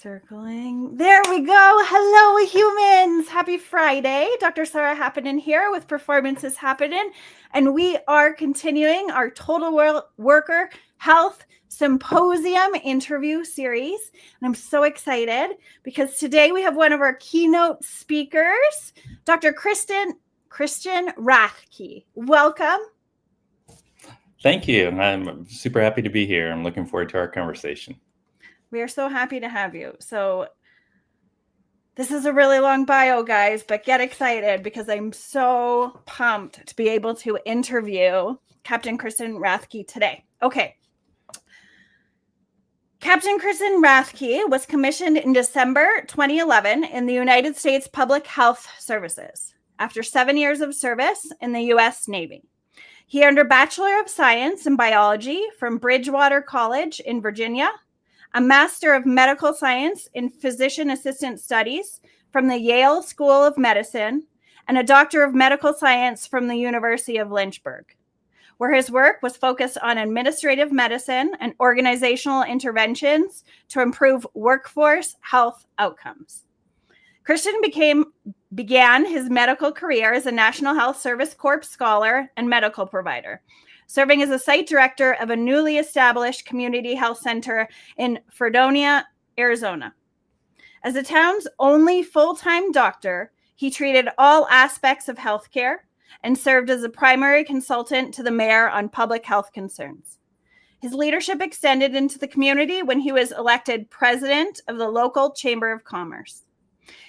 Circling. There we go. Hello, humans. Happy Friday. Dr. Sarah Happening here with Performances Happening. And we are continuing our Total Worker Health Symposium interview series. And I'm so excited because today we have one of our keynote speakers, Dr. Christian Rathke. Welcome. Thank you. I'm super happy to be here. I'm looking forward to our conversation. We are so happy to have you. So this is a really long bio, guys, but get excited because I'm so pumped to be able to interview Captain Christian Rathke today. Okay. Captain Christian Rathke was commissioned in December 2011 in the United States Public Health Services after 7 years of service in the U.S. Navy. He earned a Bachelor of Science in Biology from Bridgewater College in Virginia, a Master of Medical Science in Physician Assistant Studies from the Yale School of Medicine, and a Doctor of Medical Science from the University of Lynchburg, where his work was focused on administrative medicine and organizational interventions to improve workforce health outcomes. Christian began his medical career as a National Health Service Corps scholar and medical provider, serving as a site director of a newly established community health center in Fredonia, Arizona. As the town's only full-time doctor, he treated all aspects of healthcare and served as a primary consultant to the mayor on public health concerns. His leadership extended into the community when he was elected president of the local Chamber of Commerce.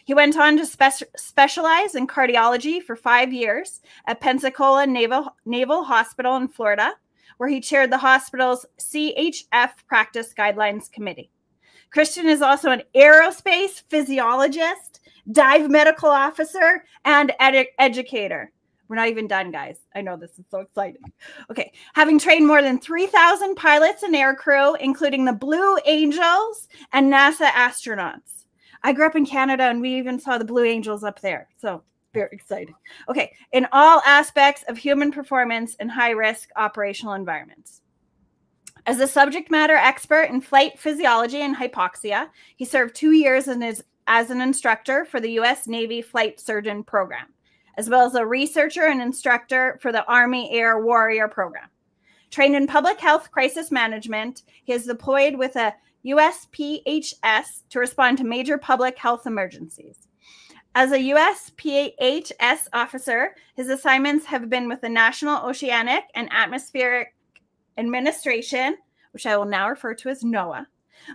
He went on to specialize in cardiology for 5 years at Pensacola Naval Hospital in Florida, where he chaired the hospital's CHF Practice Guidelines Committee. Christian is also an aerospace physiologist, dive medical officer, and educator. We're not even done, guys. I know this is so exciting. Okay. Having trained more than 3,000 pilots and aircrew, including the Blue Angels and NASA astronauts. I grew up in Canada and we even saw the Blue Angels up there. So very exciting. Okay. In all aspects of human performance in high-risk operational environments. As a subject matter expert in flight physiology and hypoxia, he served 2 years as an instructor for the U.S. Navy Flight Surgeon Program, as well as a researcher and instructor for the Army Air Warrior Program. Trained in public health crisis management, he is deployed with a USPHS to respond to major public health emergencies. As a USPHS officer, his assignments have been with the National Oceanic and Atmospheric Administration, which I will now refer to as NOAA.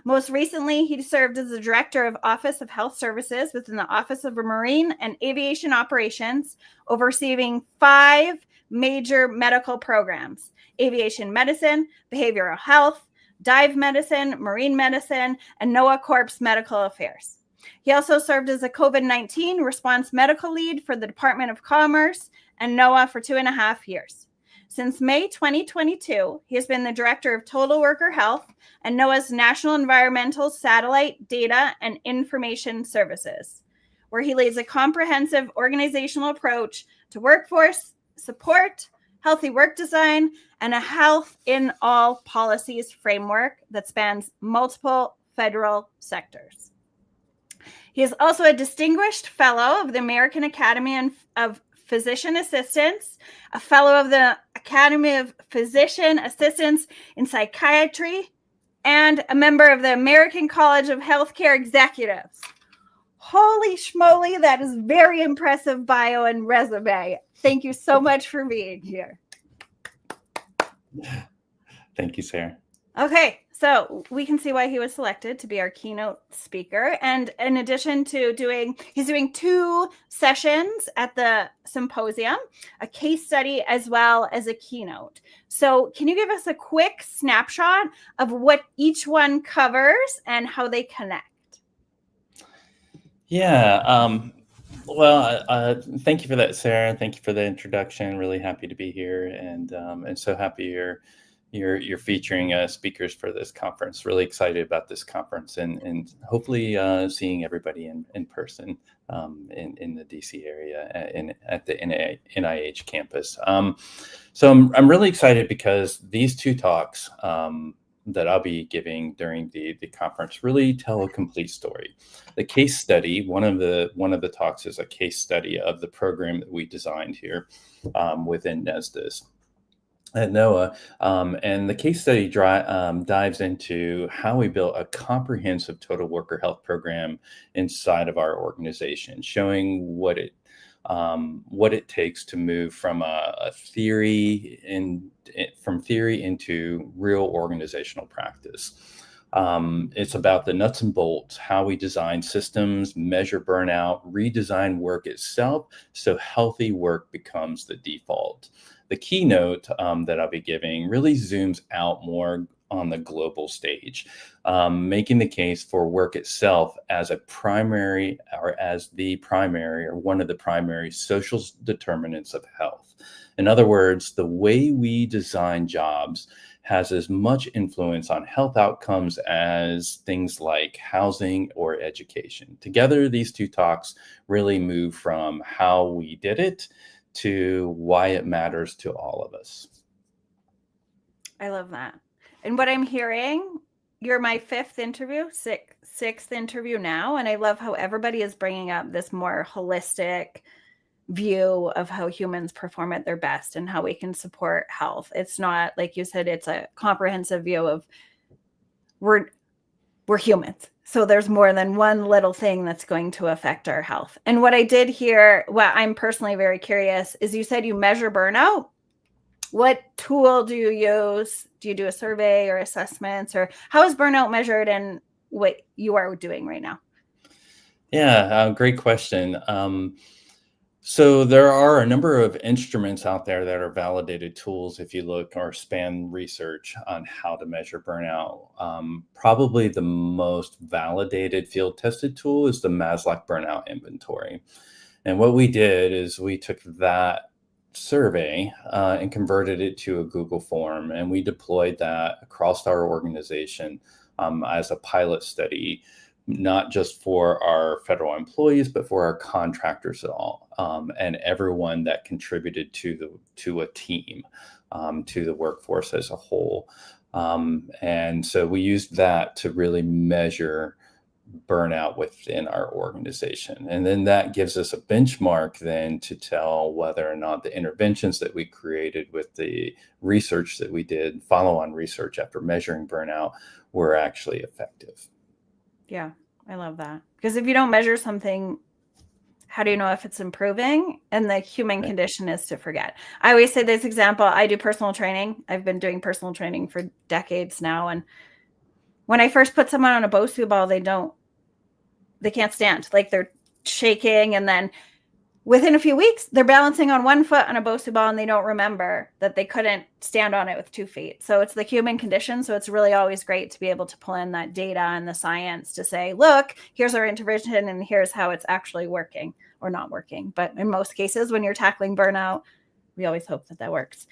Most recently, he served as the Director of Office of Health Services within the Office of Marine and Aviation Operations, overseeing 5 major medical programs: aviation medicine, behavioral health, dive medicine, marine medicine, and NOAA Corps medical affairs. He also served as a COVID-19 response medical lead for the Department of Commerce and NOAA for 2.5 years. Since May 2022, he has been the Director of Total Worker Health and NOAA's National Environmental Satellite Data and Information Services, where he leads a comprehensive organizational approach to workforce support, healthy work design, and a health in all policies framework that spans multiple federal sectors. He is also a distinguished fellow of the American Academy of Physician Assistants, a fellow of the Academy of Physician Assistants in Psychiatry, and a member of the American College of Healthcare Executives. Holy schmoly, that is very impressive bio and resume. Thank you so much for being here. Thank you, Sarah. Okay, so we can see why he was selected to be our keynote speaker. And in addition to he's doing 2 sessions at the symposium, a case study as well as a keynote. So can you give us a quick snapshot of what each one covers and how they connect? Yeah. Well, thank you for that, Sarah. Thank you for the introduction. Really happy to be here, and so happy you're featuring speakers for this conference. Really excited about this conference, and hopefully seeing everybody in person in the DC area at the NIH campus. So I'm really excited because these 2 talks I'll be giving during the conference really tell a complete story. The case study, one of the talks is a case study of the program that we designed here within NESDIS at NOAA. And the case study dives into how we built a comprehensive total worker health program inside of our organization, showing what it takes to move from a theory from theory into real organizational practice. It's about the nuts and bolts, how we design systems, measure burnout, redesign work itself, so healthy work becomes the default. The keynote that I'll be giving really zooms out more on the global stage, making the case for work itself as a primary or as the primary or one of the primary social determinants of health. In other words, the way we design jobs has as much influence on health outcomes as things like housing or education. Together, these two talks really move from how we did it to why it matters to all of us. I love that. And what I'm hearing, you're my sixth interview now. And I love how everybody is bringing up this more holistic view of how humans perform at their best and how we can support health. It's not, like you said, it's a comprehensive view of we're humans. So there's more than one little thing that's going to affect our health. And what I did hear, what I'm personally very curious, is you said you measure burnout. What tool do you use? Do you do a survey or assessments, or how is burnout measured in what you are doing right now? Yeah, great question. So there are a number of instruments out there that are validated tools if you look or span research on how to measure burnout. Probably the most validated field tested tool is the Maslach Burnout Inventory. And what we did is we took that survey and converted it to a Google form, and we deployed that across our organization as a pilot study, not just for our federal employees, but for our contractors at all, and everyone that contributed to a team, to the workforce as a whole. And so we used that to really measure burnout within our organization. And then that gives us a benchmark then to tell whether or not the interventions that we created with the research that we did, follow-on research after measuring burnout, were actually effective. Yeah, I love that. Because if you don't measure something, how do you know if it's improving? And the human condition is to forget. I always say this example. I do personal training. I've been doing personal training for decades now. And when I first put someone on a Bosu ball, they can't stand. Like, they're shaking. And then within a few weeks, they're balancing on one foot on a Bosu ball, and they don't remember that they couldn't stand on it with 2 feet. So it's the human condition. So it's really always great to be able to pull in that data and the science to say, look, here's our intervention and here's how it's actually working or not working. But in most cases, when you're tackling burnout, we always hope that works.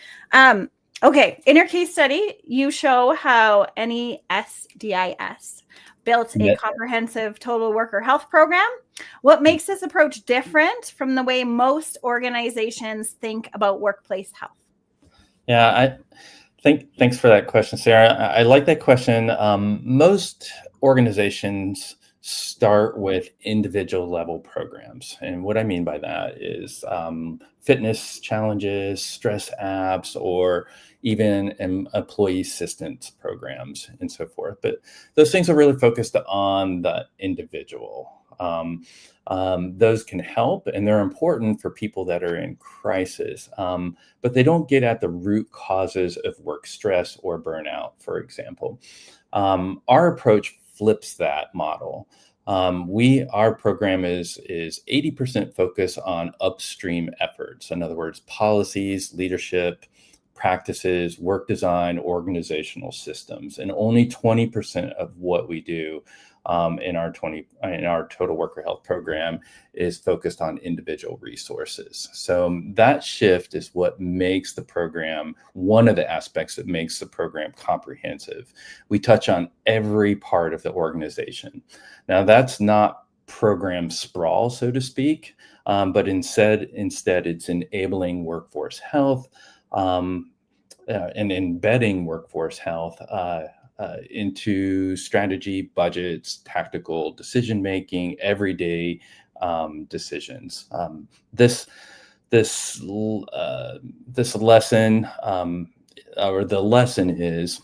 Okay, in your case study, you show how NESDIS built a comprehensive total worker health program. What makes this approach different from the way most organizations think about workplace health? Yeah, thanks for that question, Sarah. I like that question. Most organizations start with individual level programs. And what I mean by that is fitness challenges, stress apps, or even employee assistance programs and so forth. But those things are really focused on the individual. Those can help, and they're important for people that are in crisis, but they don't get at the root causes of work stress or burnout, for example. Our approach flips that model. Our program is 80% focus on upstream efforts. In other words, policies, leadership, practices, work design, organizational systems, and only 20% of what we do in our total worker health program is focused on individual resources. So that shift is what makes the program, one of the aspects that makes the program comprehensive. We touch on every part of the organization. Now, that's not program sprawl, so to speak, but instead it's enabling workforce health and embedding workforce health into strategy, budgets, tactical decision making, everyday decisions. This lesson, or the lesson is,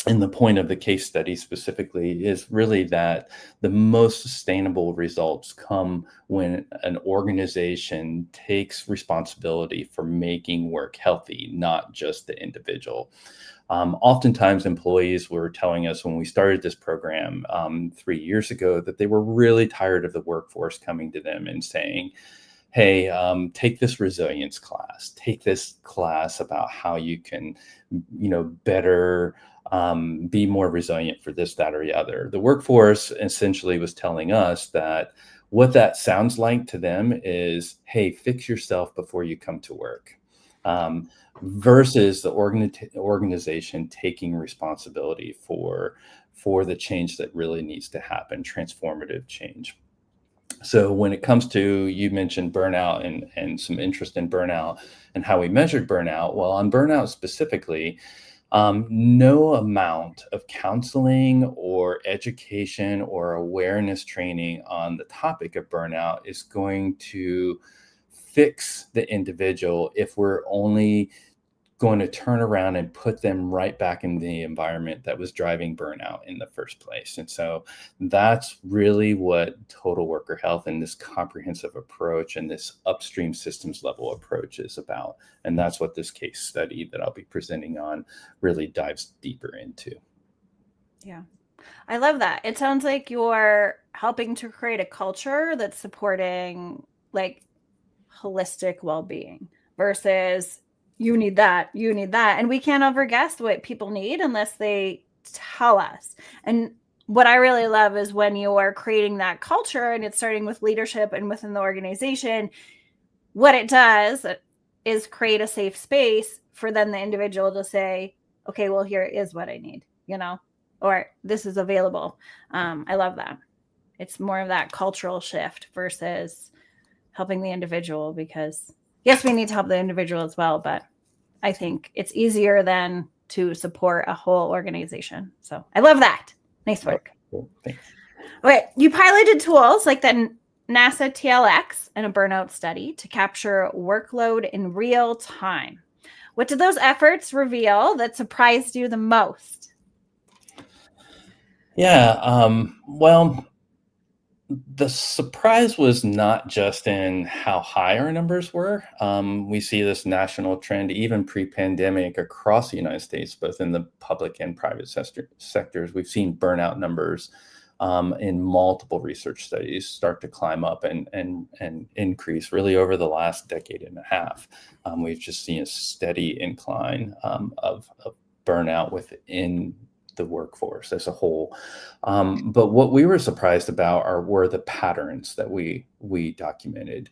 and the point of the case study specifically, is really that the most sustainable results come when an organization takes responsibility for making work healthy, not just the individual. Oftentimes employees were telling us when we started this program 3 years ago that they were really tired of the workforce coming to them and saying, hey, take this resilience class, take this class about how you can, better be more resilient for this, that, or the other. The workforce essentially was telling us that what that sounds like to them is, hey, fix yourself before you come to work, versus the organization taking responsibility for the change that really needs to happen, transformative change. So when it comes to, you mentioned burnout and some interest in burnout and how we measured burnout. Well, on burnout specifically, no amount of counseling or education or awareness training on the topic of burnout is going to fix the individual if we're only going to turn around and put them right back in the environment that was driving burnout in the first place. And so that's really what total worker health and this comprehensive approach and this upstream systems level approach is about. And that's what this case study that I'll be presenting on really dives deeper into. Yeah. I love that. It sounds like you're helping to create a culture that's supporting like holistic well-being versus you need that. And we can't overguess what people need unless they tell us. And what I really love is when you are creating that culture and it's starting with leadership and within the organization, what it does is create a safe space for then the individual to say, okay, well, here is what I need, or this is available. I love that. It's more of that cultural shift versus helping the individual, because yes, we need to help the individual as well, but I think it's easier than to support a whole organization. So I love that. Nice work. Cool. Thanks. Okay, you piloted tools like the NASA TLX and a burnout study to capture workload in real time. What did those efforts reveal that surprised you the most? Yeah, well, the surprise was not just in how high our numbers were. We see this national trend, even pre-pandemic, across the United States, both in the public and private sectors. We've seen burnout numbers in multiple research studies start to climb up and increase really over the last decade and a half. We've just seen a steady incline of burnout within the workforce as a whole. But what we were surprised about were the patterns that we documented.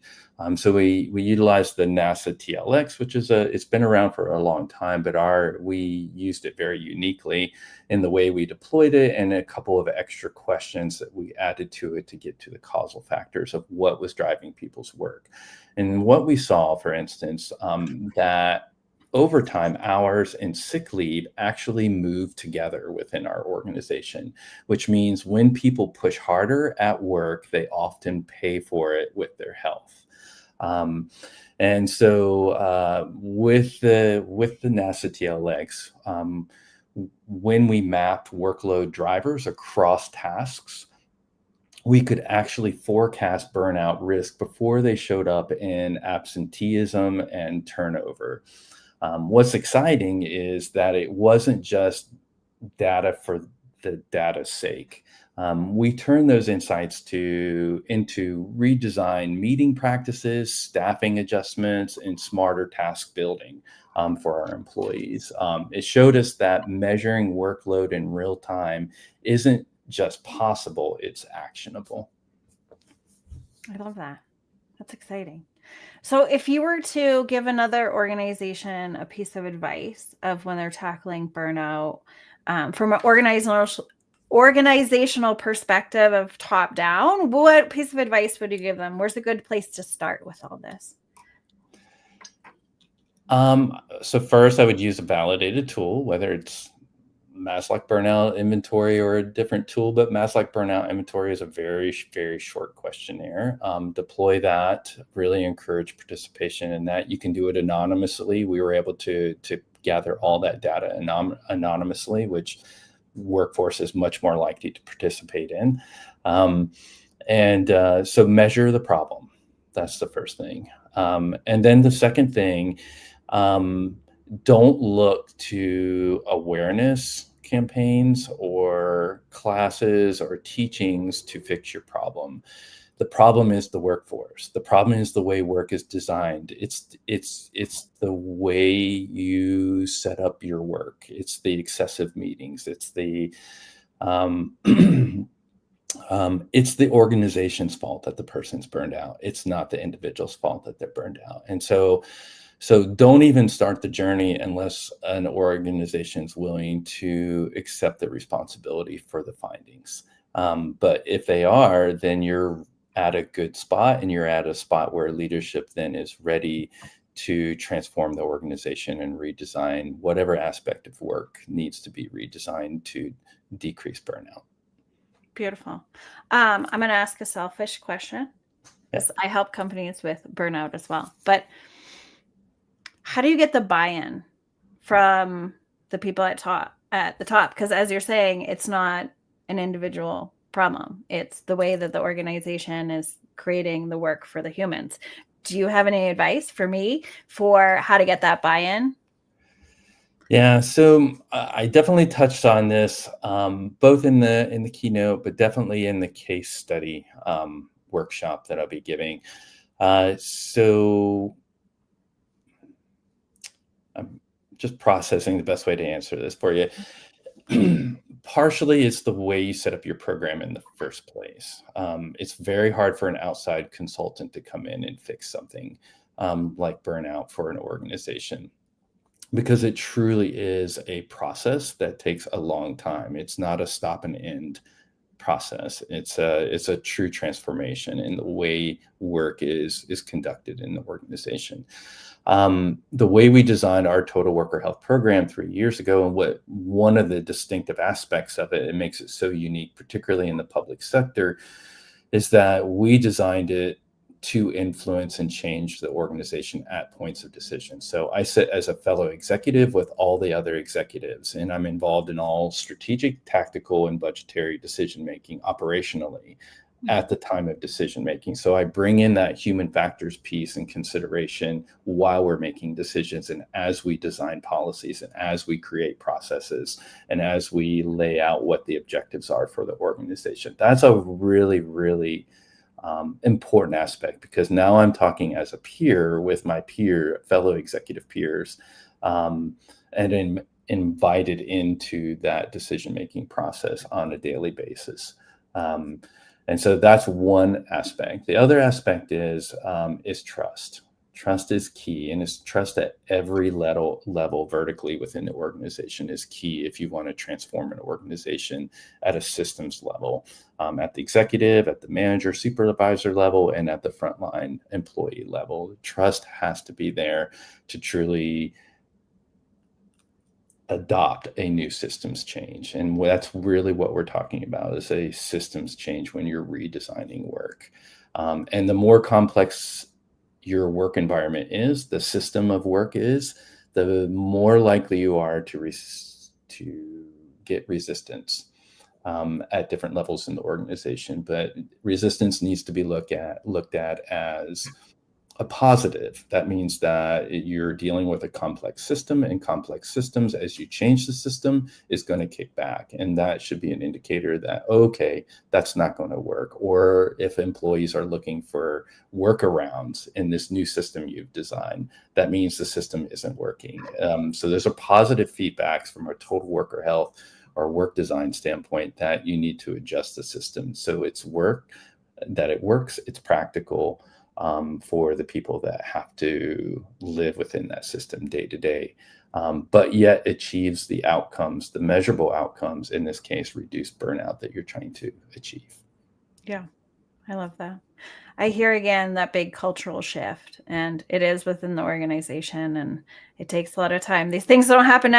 So we utilized the NASA TLX, which is it's been around for a long time, but we used it very uniquely in the way we deployed it, and a couple of extra questions that we added to it to get to the causal factors of what was driving people's work. And what we saw, for instance, that overtime hours and sick leave actually move together within our organization, which means when people push harder at work, they often pay for it with their health. And so with the NASA TLX, when we mapped workload drivers across tasks, we could actually forecast burnout risk before they showed up in absenteeism and turnover. What's exciting is that it wasn't just data for the data's sake. We turned those insights into redesigned meeting practices, staffing adjustments, and smarter task building for our employees. It showed us that measuring workload in real time isn't just possible, it's actionable. I love that. That's exciting. So if you were to give another organization a piece of advice of when they're tackling burnout from an organizational perspective of top down, what piece of advice would you give them? Where's a good place to start with all this? So first, I would use a validated tool, whether it's Maslach burnout inventory or a different tool, but Maslach burnout inventory is a very, very short questionnaire. Deploy that, really encourage participation in that. You can do it anonymously. We were able to gather all that data anonymously, which workforce is much more likely to participate in. So measure the problem. That's the first thing. And then the second thing, don't look to awareness campaigns or classes or teachings to fix your problem. The problem is the workforce. The problem is the way work is designed. It's the way you set up your work. It's the excessive meetings. It's the it's the organization's fault that the person's burned out. It's not the individual's fault that they're burned out. And so don't even start the journey unless an organization's willing to accept the responsibility for the findings. But if they are, then you're at a good spot, and you're at a spot where leadership then is ready to transform the organization and redesign whatever aspect of work needs to be redesigned to decrease burnout. Beautiful. I'm going to ask a selfish question. Yes. I help companies with burnout as well. But how do you get the buy-in from the people at the top? Because as you're saying, it's not an individual problem. It's the way that the organization is creating the work for the humans. Do you have any advice for me for how to get that buy-in? Yeah, so I definitely touched on this both in the keynote, but definitely in the case study workshop that I'll be giving. So I'm just processing the best way to answer this for you. Partially, it's the way you set up your program in the first place. It's very hard for an outside consultant to come in and fix something like burnout for an organization, because it truly is a process that takes a long time. It's not a stop and end process. It's a true transformation in the way work is conducted in the organization. The way we designed our total worker health program 3 years ago, and one of the distinctive aspects of it, it makes it so unique, particularly in the public sector, is that we designed it to influence and change the organization at points of decision. So I sit as a fellow executive with all the other executives, and I'm involved in all strategic, tactical, and budgetary decision-making operationally at the time of decision-making. So I bring in that human factors piece and consideration while we're making decisions, and as we design policies, and as we create processes, and as we lay out what the objectives are for the organization. That's a really, really important aspect, because now I'm talking as a peer with my fellow executive peers, and invited into that decision-making process on a daily basis. And so that's one aspect. The other aspect is trust. Trust is key, and it's trust at every level vertically within the organization is key if you want to transform an organization at a systems level, at the executive, at the manager, supervisor level, and at the frontline employee level. Trust has to be there to truly adopt a new systems change. And that's really what we're talking about, is a systems change when you're redesigning work. And the more complex your work environment is, the system of work is, the more likely you are to get resistance at different levels in the organization. But resistance needs to be looked at as a positive. That means that you're dealing with a complex system, and complex systems, as you change the system, is going to kick back. And that should be an indicator that, okay, that's not going to work. Or if employees are looking for workarounds in this new system you've designed, that means the system isn't working. So there's a positive feedbacks from a total worker health or work design standpoint that you need to adjust the system so it works, it's practical, for the people that have to live within that system day to day, but yet achieves the outcomes, the measurable outcomes, in this case, reduce burnout that you're trying to achieve. Yeah, I love that. I hear again that big cultural shift, and it is within the organization, and it takes a lot of time. These things don't happen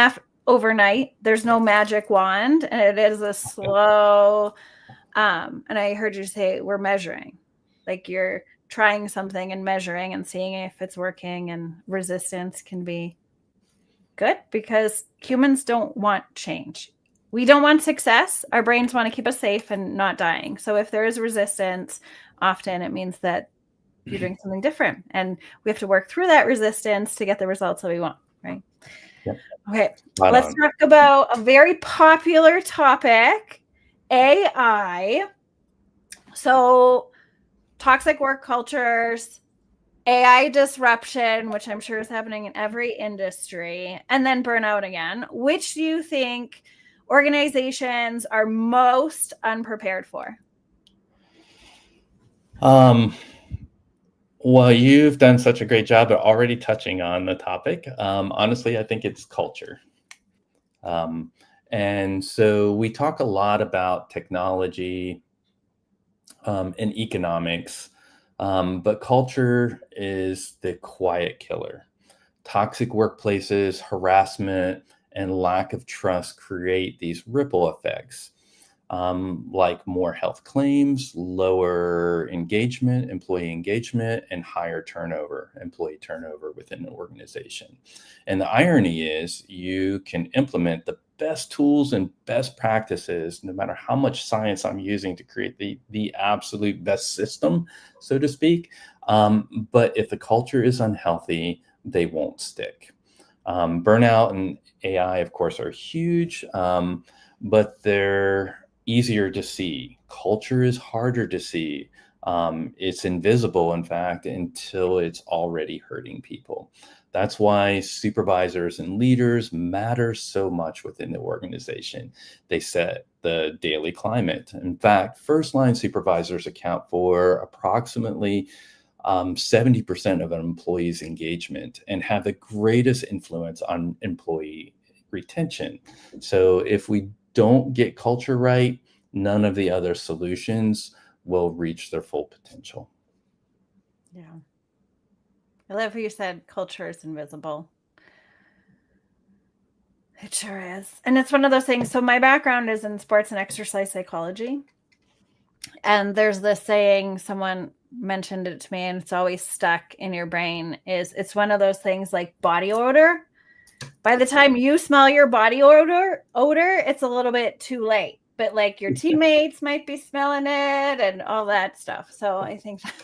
overnight. There's no magic wand, and it is a slow, and I heard you say we're measuring, like you're trying something and measuring and seeing if it's working, and resistance can be good because humans don't want change. We don't want success. Our brains want to keep us safe and not dying. So if there is resistance, often it means that you're doing something different, and we have to work through that resistance to get the results that we want, right? Yep. Okay, Right let's on. talk about a very popular topic, AI. So toxic work cultures, AI disruption, which I'm sure is happening in every industry, and then burnout again. Which do you think organizations are most unprepared for? Well, you've done such a great job of already touching on the topic. Honestly, I think it's culture. And so we talk a lot about technology and economics, but culture is the quiet killer. Toxic workplaces, harassment, and lack of trust create these ripple effects, like more health claims, lower engagement, employee engagement, and higher turnover, employee turnover within the organization. And the irony is, you can implement the best tools and best practices, no matter how much science I'm using to create the absolute best system, so to speak. But if the culture is unhealthy, they won't stick. Burnout and AI, of course, are huge, but they're easier to see. Culture is harder to see. It's invisible, in fact, until it's already hurting people. That's why supervisors and leaders matter so much within the organization. They set the daily climate. In fact, first line supervisors account for approximately 70% of an employee's engagement and have the greatest influence on employee retention. So if we don't get culture right, none of the other solutions will reach their full potential. Yeah. I love how you said culture is invisible. It sure is. And it's one of those things. So my background is in sports and exercise psychology. And there's this saying, someone mentioned it to me, and it's always stuck in your brain, is it's one of those things like body odor. By the time you smell your body odor, it's a little bit too late. But like your teammates might be smelling it and all that stuff. So I think that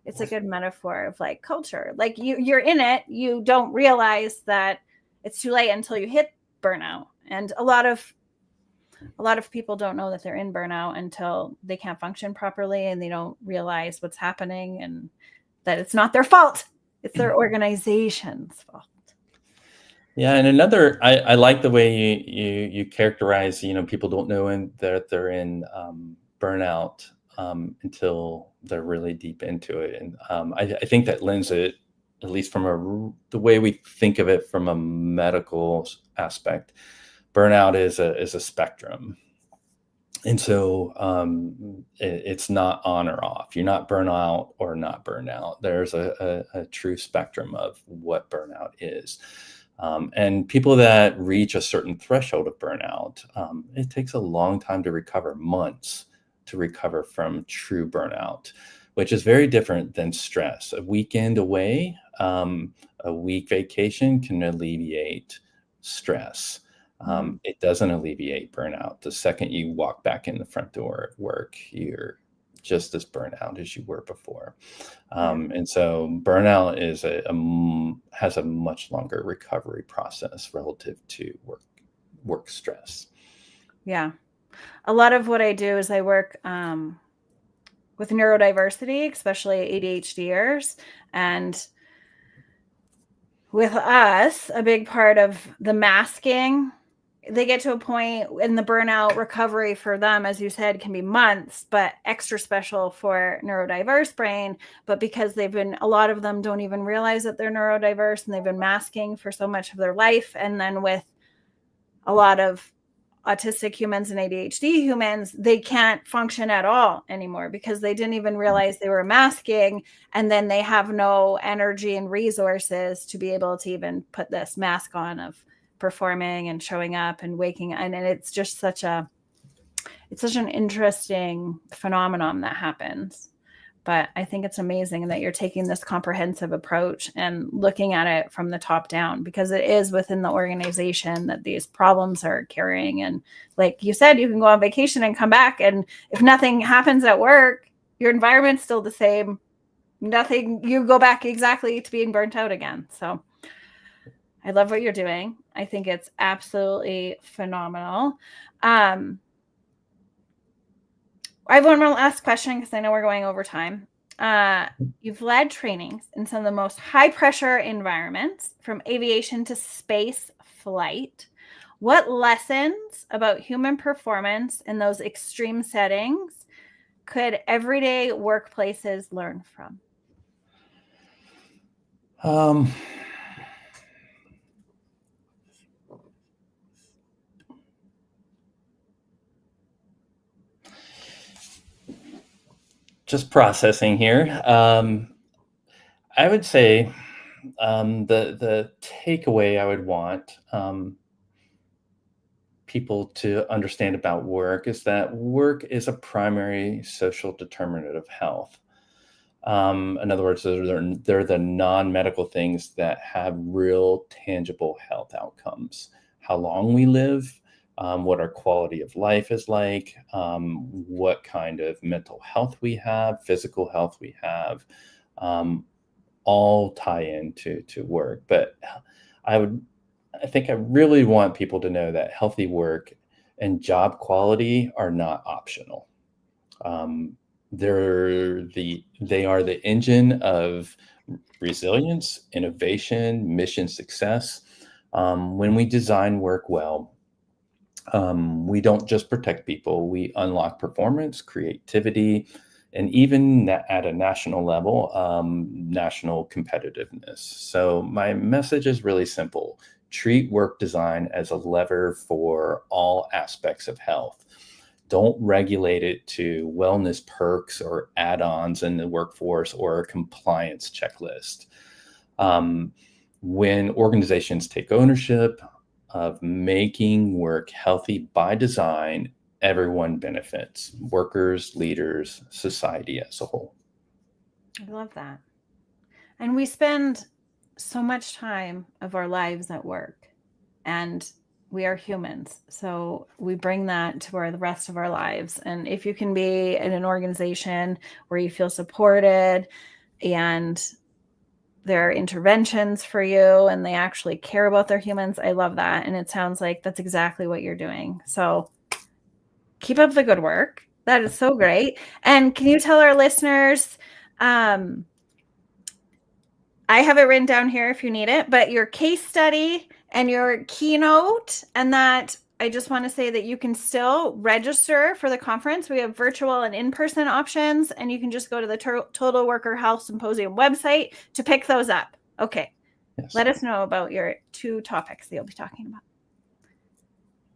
it's a good metaphor of like culture. Like you're in it, you don't realize that it's too late until you hit burnout. And a lot of people don't know that they're in burnout until they can't function properly and they don't realize what's happening and that it's not their fault. It's their organization's fault. Yeah, and another, I like the way you characterize, people don't know that they're in burnout until they're really deep into it. And I think that lends it, at least from the way we think of it from a medical aspect. Burnout is a spectrum. And so it's not on or off. You're not burnout or not burnout. There's a true spectrum of what burnout is. And people that reach a certain threshold of burnout, it takes a long time to recover, months to recover from true burnout, which is very different than stress. A weekend away, a week vacation can alleviate stress. It doesn't alleviate burnout. The second you walk back in the front door at work, you're just as burnt out as you were before. And so burnout has a much longer recovery process relative to work stress. Yeah. A lot of what I do is I work with neurodiversity, especially ADHDers. And with us, a big part of the masking, they get to a point in the burnout recovery for them, as you said, can be months, but extra special for neurodiverse brain. But because a lot of them don't even realize that they're neurodiverse and they've been masking for so much of their life. And then with a lot of autistic humans and ADHD humans, they can't function at all anymore because they didn't even realize they were masking. And then they have no energy and resources to be able to even put this mask on of performing and showing up and waking, and it's just such an interesting phenomenon that happens. But I think it's amazing that you're taking this comprehensive approach and looking at it from the top down, because it is within the organization that these problems are carrying. And like you said, you can go on vacation and come back, and if nothing happens at work, your environment's still the same. Nothing, you go back exactly to being burnt out again. So I love what you're doing. I think it's absolutely phenomenal. I have one more last question, because I know we're going over time. You've led trainings in some of the most high pressure environments, from aviation to space flight. What lessons about human performance in those extreme settings could everyday workplaces learn from? Just processing here. I would say the takeaway I would want people to understand about work is that work is a primary social determinant of health. In other words, they're the non-medical things that have real tangible health outcomes. How long we live, what our quality of life is like, what kind of mental health we have, physical health we have, all tie into work. But I think I really want people to know that healthy work and job quality are not optional. They are the engine of resilience, innovation, mission success. When we design work well, we don't just protect people, we unlock performance, creativity, and even at a national level, national competitiveness. So my message is really simple. Treat work design as a lever for all aspects of health. Don't regulate it to wellness perks or add-ons in the workforce or a compliance checklist. When organizations take ownership of making work healthy by design, everyone benefits: workers, leaders, society as a whole. I love that. And we spend so much time of our lives at work, and we are humans. So we bring that to the rest of our lives. And if you can be in an organization where you feel supported and there are interventions for you and they actually care about their humans, I love that. And it sounds like that's exactly what you're doing. So keep up the good work. That is so great. And can you tell our listeners, I have it written down here if you need it, but your case study and your keynote, and that I just want to say that you can still register for the conference. We have virtual and in-person options, and you can just go to the Total Worker Health Symposium website to pick those up. Okay. Yes. Let us know about your 2 topics that you'll be talking about.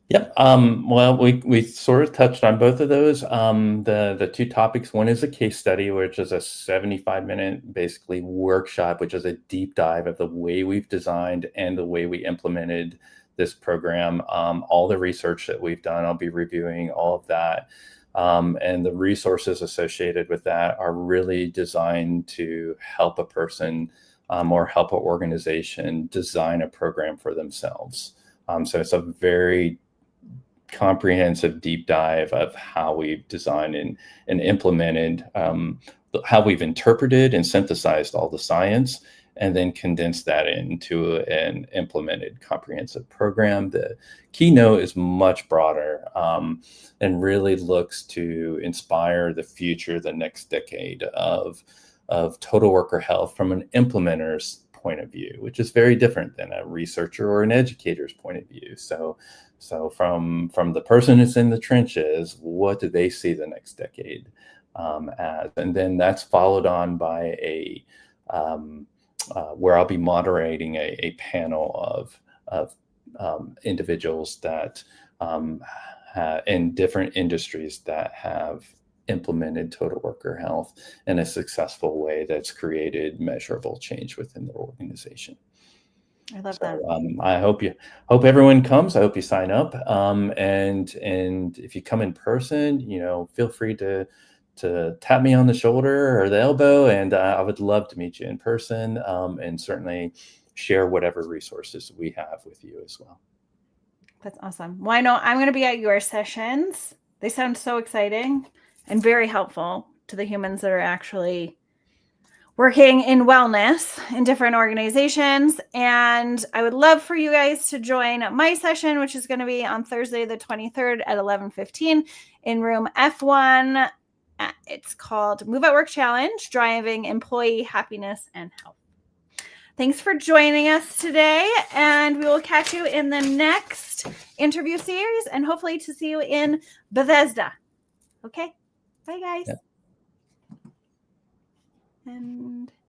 Yep. Well, we sort of touched on both of those. The 2 topics, one is a case study, which is a 75-minute basically workshop, which is a deep dive of the way we've designed and the way we implemented this program. All the research that we've done, I'll be reviewing all of that. And the resources associated with that are really designed to help a person or help an organization design a program for themselves. So it's a very comprehensive deep dive of how we've designed and implemented, how we've interpreted and synthesized all the science, and then condensed that into an implemented comprehensive program. The keynote is much broader and really looks to inspire the future, the next decade of total worker health from an implementer's point of view, which is very different than a researcher or an educator's point of view. So from the person who's in the trenches, what do they see the next decade as? And then that's followed on by where I'll be moderating a panel of individuals that in different industries that have implemented total worker health in a successful way that's created measurable change within their organization. I love So that. I hope everyone comes. I hope you sign up. And if you come in person, feel free to tap me on the shoulder or the elbow, and I would love to meet you in person, and certainly share whatever resources we have with you as well. That's awesome. Well, I know I'm going to be at your sessions. They sound so exciting and very helpful to the humans that are actually working in wellness in different organizations. And I would love for you guys to join my session, which is going to be on Thursday, the 23rd at 11:15 in room F1. It's called Move at Work Challenge, Driving Employee Happiness and Health. Thanks for joining us today, and we will catch you in the next interview series and hopefully to see you in Bethesda. Okay, bye guys. Yeah. And